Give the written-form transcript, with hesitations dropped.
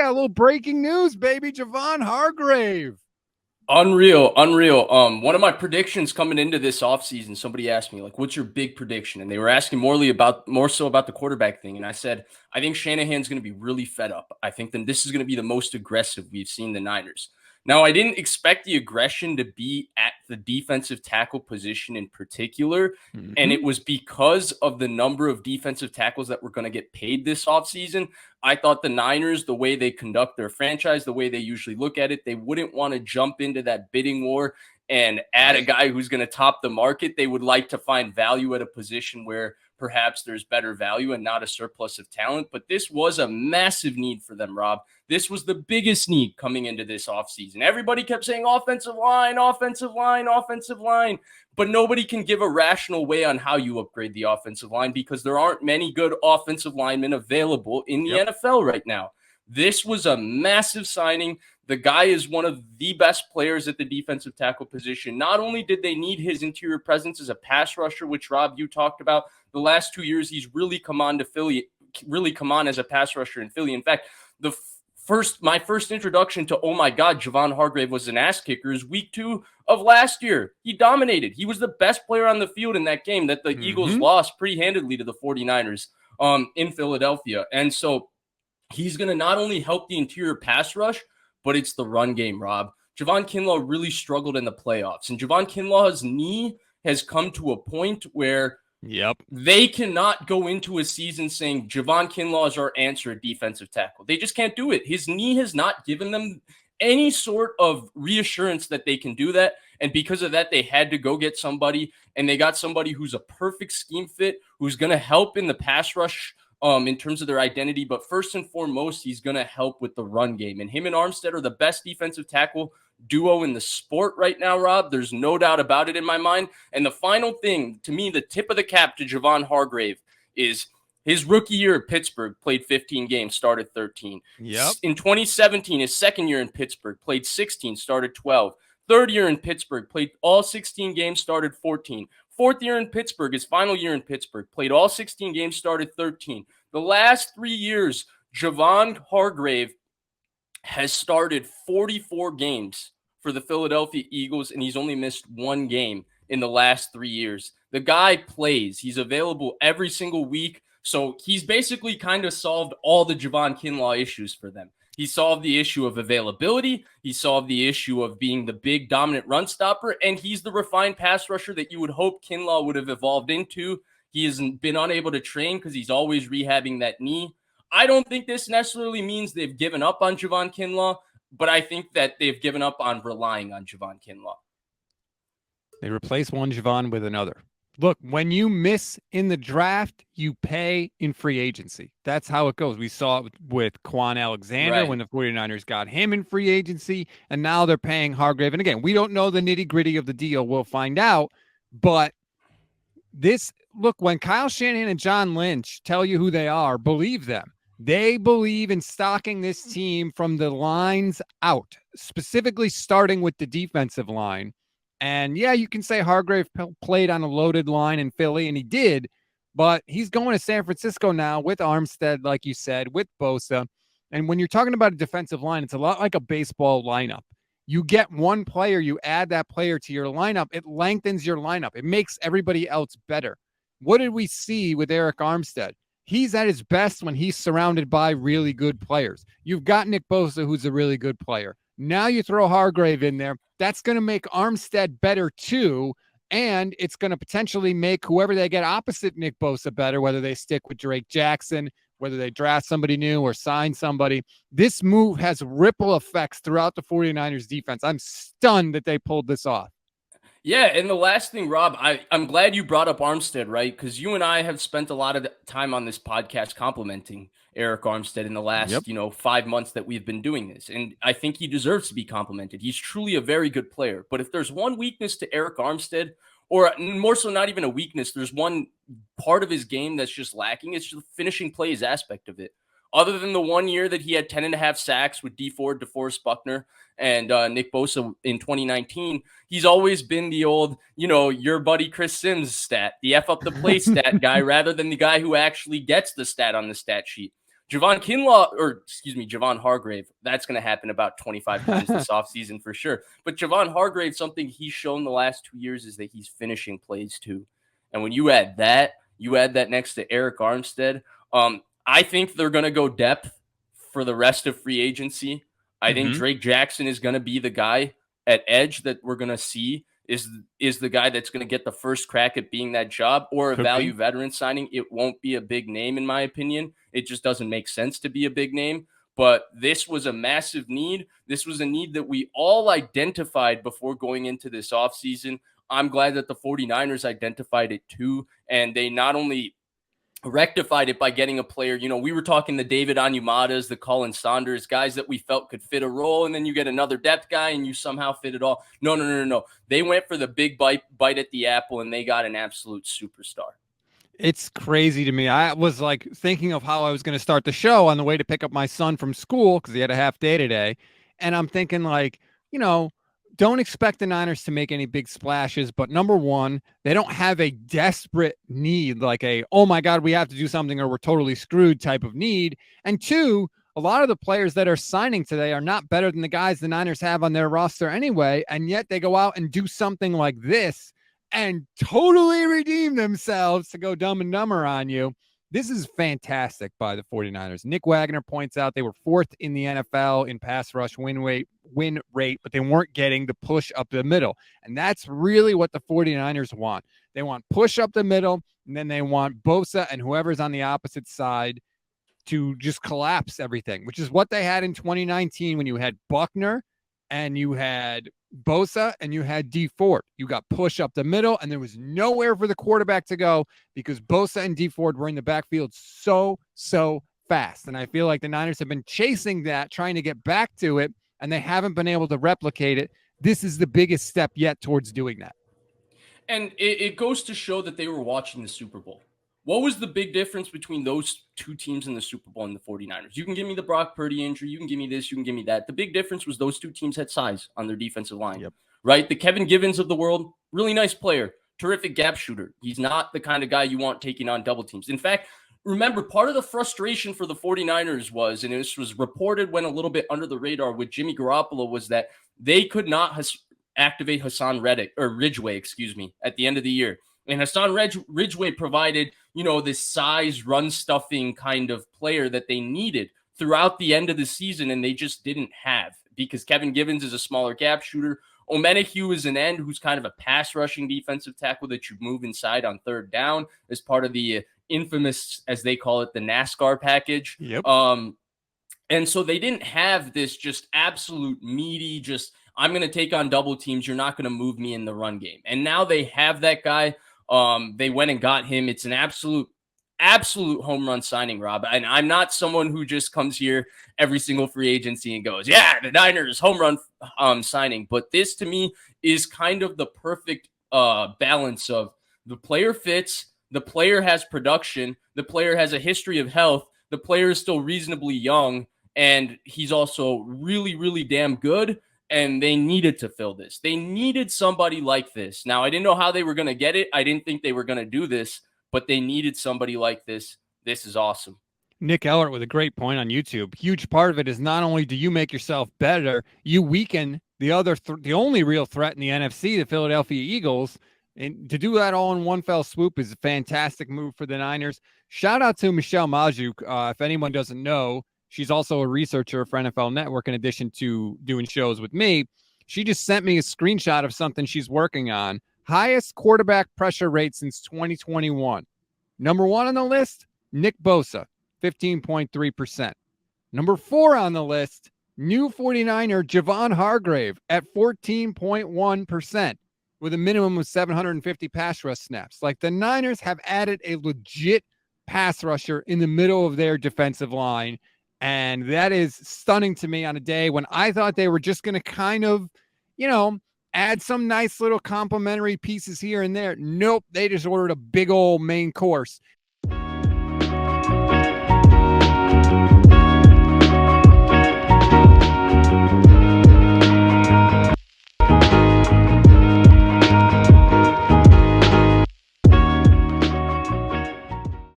got a little breaking news, baby. Javon Hargrave. Unreal. One of my predictions coming into this offseason, somebody asked me, like, what's your big prediction? And they were asking more so about the quarterback thing. And I said, I think Shanahan's going to be really fed up. I think then this is going to be the most aggressive we've seen the Niners. Now, I didn't expect the aggression to be at the defensive tackle position in particular. And it was because of the number of defensive tackles that were going to get paid this offseason. I thought the Niners, the way they conduct their franchise, the way they usually look at it, they wouldn't want to jump into that bidding war and add a guy who's going to top the market. They would like to find value at a position where perhaps there's better value and not a surplus of talent. But this was a massive need for them, Rob. This was the biggest need coming into this offseason. Everybody kept saying offensive line, but nobody can give a rational way on how you upgrade the offensive line because there aren't many good offensive linemen available in the NFL right now. This was a massive signing. The guy is one of the best players at the defensive tackle position. Not only did they need his interior presence as a pass rusher, which, Rob, you talked about, the last 2 years he's really come on as a pass rusher in Philly. In fact, my first introduction to, oh my God, Javon Hargrave was an ass kicker is week 2 of last year. He dominated. He was the best player on the field in that game that the Eagles lost pretty handedly to the 49ers in Philadelphia. And so he's going to not only help the interior pass rush, but it's the run game, Rob. Javon Kinlaw really struggled in the playoffs, and Javon Kinlaw's knee has come to a point where they cannot go into a season saying Javon Kinlaw is our answer at defensive tackle. They just can't do it. His knee has not given them any sort of reassurance that they can do that. And because of that, they had to go get somebody, and they got somebody who's a perfect scheme fit, who's going to help in the pass rush in terms of their identity. But first and foremost, he's going to help with the run game. And him and Armstead are the best defensive tackle duo in the sport right now, Rob. There's no doubt about it in my mind. And the final thing, to me, the tip of the cap to Javon Hargrave is his rookie year at Pittsburgh, played 15 games, started 13. In 2017, his second year in Pittsburgh, played 16, started 12. Third year in Pittsburgh, played all 16 games, started 14. Fourth year in Pittsburgh, his final year in Pittsburgh, played all 16 games, started 13. The last 3 years, Javon Hargrave has started 44 games for the Philadelphia Eagles, and he's only missed one game in the last 3 years. The guy plays. He's available every single week. So he's basically kind of solved all the Javon Kinlaw issues for them. He solved the issue of availability. He solved the issue of being the big dominant run stopper. And he's the refined pass rusher that you would hope Kinlaw would have evolved into. He has been unable to train because he's always rehabbing that knee. I don't think this necessarily means they've given up on Javon Kinlaw, but I think that they've given up on relying on Javon Kinlaw. They replace one Javon with another. Look, when you miss in the draft, you pay in free agency. That's how it goes. We saw it with Quan Alexander when the 49ers got him in free agency, and now they're paying Hargrave. And again, we don't know the nitty-gritty of the deal. We'll find out. But look, when Kyle Shanahan and John Lynch tell you who they are, believe them. They believe in stocking this team from the lines out, specifically starting with the defensive line. And yeah, you can say Hargrave played on a loaded line in Philly, and he did, but he's going to San Francisco now with Armstead, like you said, with Bosa. And when you're talking about a defensive line, it's a lot like a baseball lineup. You get one player, you add that player to your lineup, it lengthens your lineup. It makes everybody else better. What did we see with Eric Armstead? He's at his best when he's surrounded by really good players. You've got Nick Bosa, who's a really good player. Now you throw Hargrave in there. That's going to make Armstead better too, and it's going to potentially make whoever they get opposite Nick Bosa better, whether they stick with Drake Jackson, whether they draft somebody new or sign somebody. This move has ripple effects throughout the 49ers defense. I'm stunned that they pulled this off. Yeah, and the last thing, Rob, I'm glad you brought up Armstead, right? Because you and I have spent a lot of time on this podcast complimenting Eric Armstead in the last, 5 months that we've been doing this. And I think he deserves to be complimented. He's truly a very good player. But if there's one weakness to Eric Armstead, or more so not even a weakness, there's one part of his game that's just lacking, it's the finishing plays aspect of it. Other than the 1 year that he had 10.5 sacks with D Ford, DeForest Buckner, and Nick Bosa in 2019, he's always been the old, your buddy Chris Sims stat, the F up the play stat guy, rather than the guy who actually gets the stat on the stat sheet. Javon Hargrave, that's going to happen about 25 times this offseason for sure. But Javon Hargrave, something he's shown the last 2 years is that he's finishing plays too. And when you add that next to Eric Armstead, I think they're going to go depth for the rest of free agency. I think Drake Jackson is going to be the guy at edge that we're going to see is the guy that's going to get the first crack at being that job, or a value veteran signing. It won't be a big name, in my opinion. It just doesn't make sense to be a big name. But this was a massive need. This was a need that we all identified before going into this offseason. I'm glad that the 49ers identified it too. And they not only rectified it by getting a player, we were talking the David Onyemadas, the Colin Saunders, guys that we felt could fit a role, and then you get another depth guy and you somehow fit it all. No. They went for the big bite at the apple, and they got an absolute superstar. It's crazy to me. I was like thinking of how I was going to start the show on the way to pick up my son from school because he had a half day today. And I'm thinking like, don't expect the Niners to make any big splashes, but number one, they don't have a desperate need, like oh my God, we have to do something or we're totally screwed type of need. And two, a lot of the players that are signing today are not better than the guys the Niners have on their roster anyway. And yet they go out and do something like this and totally redeem themselves to go Dumb and Dumber on you. This is fantastic by the 49ers. Nick Wagner points out they were 4th in the NFL in pass rush win rate, but they weren't getting the push up the middle. And that's really what the 49ers want. They want push up the middle, and then they want Bosa and whoever's on the opposite side to just collapse everything, which is what they had in 2019 when you had Buckner and you had Bosa and you had D Ford. You got push up the middle, and there was nowhere for the quarterback to go because Bosa and D Ford were in the backfield so fast. And I feel like the Niners have been chasing that, trying to get back to it, and they haven't been able to replicate it. This is the biggest step yet towards doing that. And it goes to show that they were watching the Super Bowl. What was the big difference between those two teams in the Super Bowl and the 49ers? You can give me the Brock Purdy injury. You can give me this. You can give me that. The big difference was those two teams had size on their defensive line, right? The Kevin Givens of the world, really nice player, terrific gap shooter. He's not the kind of guy you want taking on double teams. In fact, remember, part of the frustration for the 49ers was, and this was reported, went a little bit under the radar with Jimmy Garoppolo, was that they could not activate Ridgeway, at the end of the year. And Hassan Ridgeway provided, this size run stuffing kind of player that they needed throughout the end of the season, and they just didn't have, because Kevin Givens is a smaller gap shooter. Omenihu is an end who's kind of a pass rushing defensive tackle that you move inside on third down as part of the infamous, as they call it, the NASCAR package. And so they didn't have this just absolute meaty, I'm going to take on double teams. You're not going to move me in the run game. And now they have that guy. They went and got him. It's an absolute home run signing, Rob. And I'm not someone who just comes here every single free agency and goes, yeah, the Niners home run signing. But this to me is kind of the perfect balance of the player fits, the player has production, the player has a history of health, the player is still reasonably young, and he's also really, really damn good. And they needed to fill this. They needed somebody like this. Now, I didn't know how they were going to get it. I didn't think they were going to do this, but they needed somebody like this. This is awesome. Nick Ellert with a great point on YouTube. Huge part of it is not only do you make yourself better, you weaken the only real threat in the NFC, the Philadelphia Eagles. And to do that all in one fell swoop is a fantastic move for the Niners. Shout out to Michelle Majuk. If anyone doesn't know, she's also a researcher for NFL Network in addition to doing shows with me. She just sent me a screenshot of something she's working on. Highest quarterback pressure rate since 2021. Number 1 on the list, Nick Bosa, 15.3%. Number 4 on the list, new 49er Javon Hargrave at 14.1% with a minimum of 750 pass rush snaps. Like, the Niners have added a legit pass rusher in the middle of their defensive line. And that is stunning to me on a day when I thought they were just going to kind of, add some nice little complimentary pieces here and there. Nope. They just ordered a big old main course.